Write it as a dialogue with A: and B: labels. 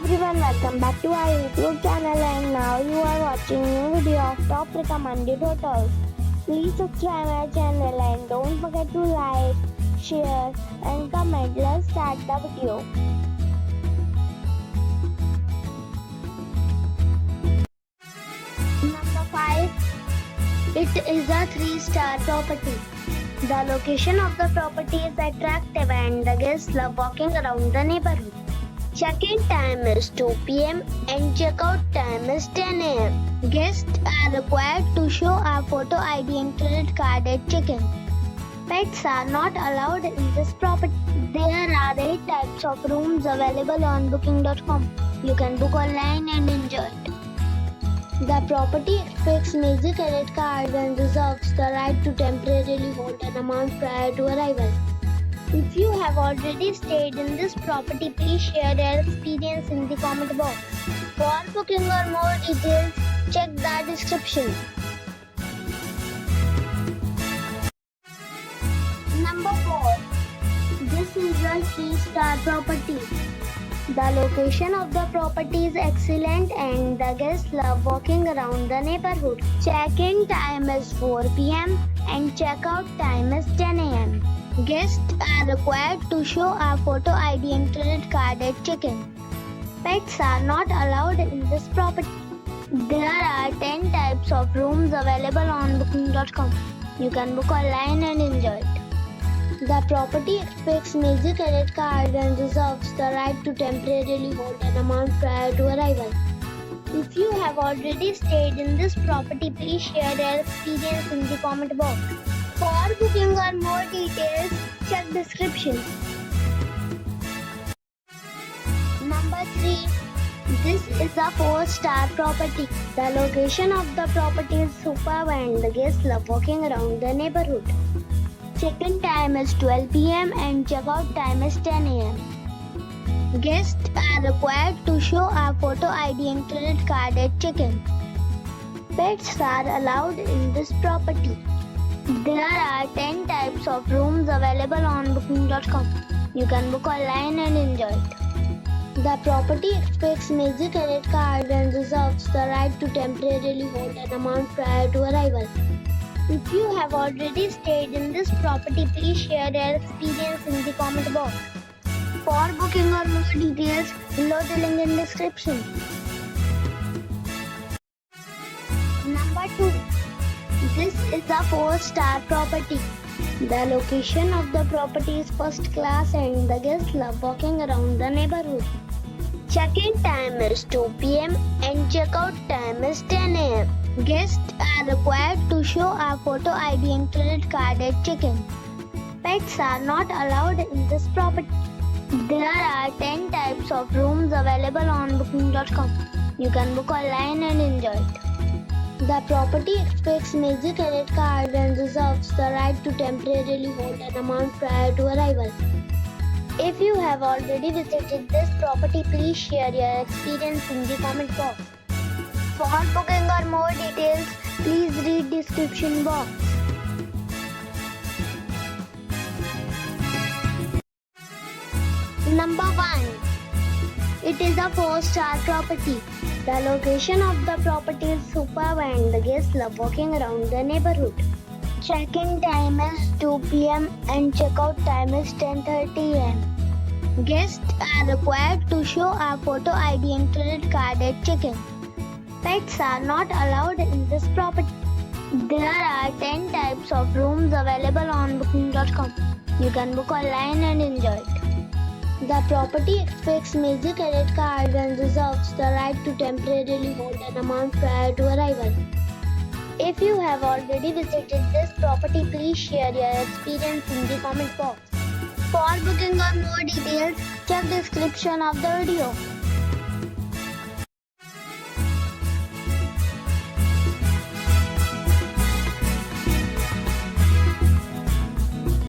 A: everyone, welcome back to our YouTube channel, and now you are watching new video of top recommended hotels. Please subscribe our channel and don't forget to like, share and comment. Let's start the video. Number 5. It is a 3-star property. The location of the property is attractive and the guests love walking around the neighborhood. Check-in time is 2 p.m. and check-out time is 10 a.m. Guests are required to show a photo ID and credit card at check-in. Pets are not allowed in this property. There are 8 types of rooms available on booking.com. You can book online and enjoy it. The property expects major credit card and reserves the right to temporarily hold an amount prior to arrival. If you have already stayed in this property, please share your experience in the comment box. For booking or more details, check the description. Number 4. This is a 3-star property. The location of the property is excellent and the guests love walking around the neighborhood. Check-in time is 4 p.m. and check-out time is 10 a.m. Guests are required to show a photo ID and credit card at check-in. Pets are not allowed in this property. There are 10 types of rooms available on booking.com. You can book online and enjoy it. The property expects major credit card and reserves the right to temporarily hold an amount prior to arrival. If you have already stayed in this property, please share your experience in the comment box. For booking or more details, check description. Number 3. This is a 4-star property. The location of the property is superb and the guests love walking around the neighborhood. Check-in time is 12 p.m. and check-out time is 10 a.m. Guests are required to show a photo ID and credit card at check-in. Pets are allowed in this property. There are 10 types of rooms available on booking.com. You can book online and enjoy it. The property expects major credit card and reserves the right to temporarily hold an amount prior to arrival. If you have already stayed in this property, please share your experience in the comment box. For booking or more details, below the link in description. Number 2. This is a 4-star property. The location of the property is first class and the guests love walking around the neighborhood. Check-in time is 2 p.m. and check-out time is 10 a.m. Guests are required to show a photo ID and credit card at check-in. Pets are not allowed in this property. There are 10 types of rooms available on booking.com. You can book online and enjoy it. The property expects major credit card and reserves the right to temporarily hold an amount prior to arrival. If you have already visited this property, please share your experience in the comment box. For booking or more details, please read description box. Number 1. It is a 4-star property. The location of the property is superb and the guests love walking around the neighborhood. Check-in time is 2 p.m. and check-out time is 10:30 a.m. Guests are required to show a photo ID and credit card at check-in. Pets are not allowed in this property. There are 10 types of rooms available on booking.com. You can book online and enjoy it. The property expects major credit card and reserves the right to temporarily hold an amount prior to arrival. If you have already visited this property, please share your experience in the comment box. For booking or more details, check description of the video.